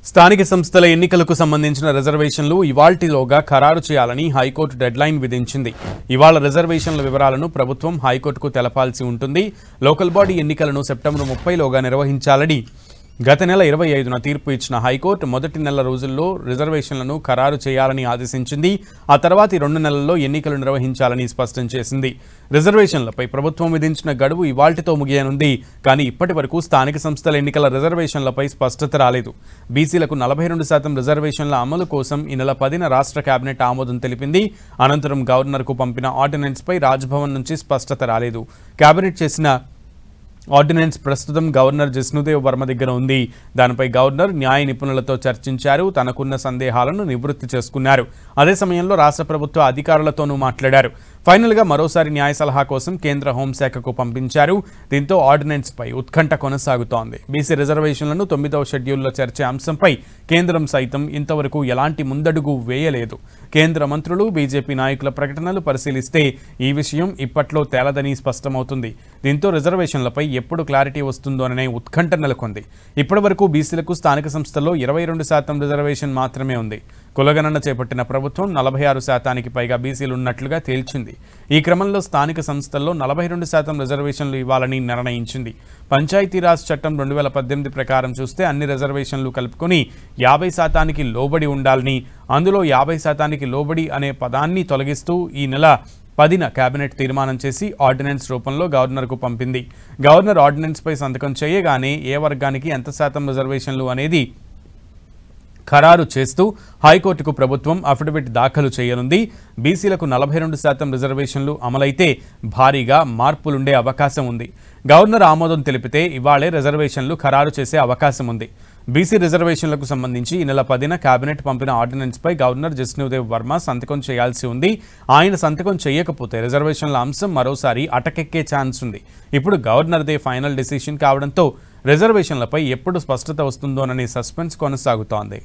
స్థానిక సంస్థల ఎన్నికలకు సంబంధించిన రిజర్వేషన్లు ఇవాల్టిలోగా ఖరారు చేయాలని హైకోర్టు డెడ్లైన్ విధించింది. ఇవాళ రిజర్వేషన్ల వివరాలను ప్రభుత్వం హైకోర్టుకు తెలపాల్సి ఉంటుంది. లోకల్ బాడీ ఎన్నికలను సెప్టెంబర్ 30లోగా నిర్వహించాలని గత నెల 25న తీర్పు ఇచ్చిన హైకోర్టు మొదటి నెల రోజుల్లో రిజర్వేషన్లను ఖరారు చేయాలని ఆదేశించింది. ఆ తర్వాతి 2 నెలల్లో ఎన్నికలు నిర్వహించాలని స్పష్టం చేసింది. రిజర్వేషన్లపై ప్రభుత్వం విధించిన గడువు ఇవాల్టితో ముగియనుంది. కానీ ఇప్పటి వరకు స్థానిక సంస్థల ఎన్నికల రిజర్వేషన్లపై స్పష్టత రాలేదు. బీసీలకు 42% రిజర్వేషన్ల అమలు కోసం ఈ నెల 10న రాష్ట్ర కేబినెట్ ఆమోదం తెలిపింది. అనంతరం గవర్నర్కు పంపిన ఆర్డినెన్స్పై రాజ్భవన్ నుంచి స్పష్టత రాలేదు. కేబినెట్ చేసిన ఆర్డినెన్స్ ప్రస్తుతం గవర్నర్ జిష్ణుదేవ్ వర్మ దగ్గర ఉంది. దానిపై గవర్నర్ న్యాయ నిపుణులతో చర్చించారు. తనకున్న సందేహాలను నివృత్తి చేసుకున్నారు. అదే సమయంలో రాష్ట్ర ప్రభుత్వ అధికారులతోనూ మాట్లాడారు. ఫైనల్గా మరోసారి న్యాయ సలహా కోసం కేంద్ర హోంశాఖకు పంపించారు. దీంతో ఆర్డినెన్స్పై ఉత్కంఠ కొనసాగుతోంది. బీసీ రిజర్వేషన్లను 9వ షెడ్యూల్లో చేర్చే అంశంపై కేంద్రం సైతం ఇంతవరకు ఎలాంటి ముందడుగు వేయలేదు. కేంద్ర మంత్రులు, బీజేపీ నాయకుల ప్రకటనలు పరిశీలిస్తే ఈ విషయం ఇప్పట్లో తేలదని స్పష్టమవుతుంది. దీంతో రిజర్వేషన్లపై ఎప్పుడు క్లారిటీ వస్తుందోననే ఉత్కంఠ నెలకొంది. ఇప్పటివరకు బీసీలకు స్థానిక సంస్థల్లో 22% రిజర్వేషన్ మాత్రమే ఉంది. కులగణన చేపట్టిన ప్రభుత్వం 46%కి పైగా బీసీలు ఉన్నట్లుగా తేల్చింది. ఈ క్రమంలో స్థానిక సంస్థల్లో 42% రిజర్వేషన్లు ఇవ్వాలని నిర్ణయించింది. పంచాయతీరాజ్ చట్టం 2018 ప్రకారం చూస్తే అన్ని రిజర్వేషన్లు కలుపుకొని 50%కి లోబడి ఉండాలని, అందులో 50%కి లోబడి అనే పదాన్ని తొలగిస్తూ ఈ నెల 10న కేబినెట్ తీర్మానం చేసి ఆర్డినెన్స్ రూపంలో గవర్నర్కు పంపింది. గవర్నర్ ఆర్డినెన్స్పై సంతకం చేయగానే ఏ వర్గానికి ఎంత శాతం రిజర్వేషన్లు అనేది ఖరారు చేస్తూ హైకోర్టుకు ప్రభుత్వం అఫిడవిట్ దాఖలు చేయనుంది. బీసీలకు 42% రిజర్వేషన్లు అమలైతే భారీగా మార్పులుండే అవకాశం ఉంది. గవర్నర్ ఆమోదం తెలిపితే ఇవాళే రిజర్వేషన్లు ఖరారు చేసే అవకాశం ఉంది. బీసీ రిజర్వేషన్లకు సంబంధించి ఈ నెల 10న కేబినెట్ పంపిన ఆర్డినెన్స్పై గవర్నర్ జిష్ణుదేవ్ వర్మ సంతకం చేయాల్సి ఉంది. ఆయన సంతకం చేయకపోతే రిజర్వేషన్ల అంశం మరోసారి అటకెక్కే ఛాన్స్ ఉంది. ఇప్పుడు గవర్నర్దే ఫైనల్ డిసిషన్ కావడంతో రిజర్వేషన్లపై ఎప్పుడు స్పష్టత వస్తుందోననే సస్పెన్స్ కొనసాగుతోంది.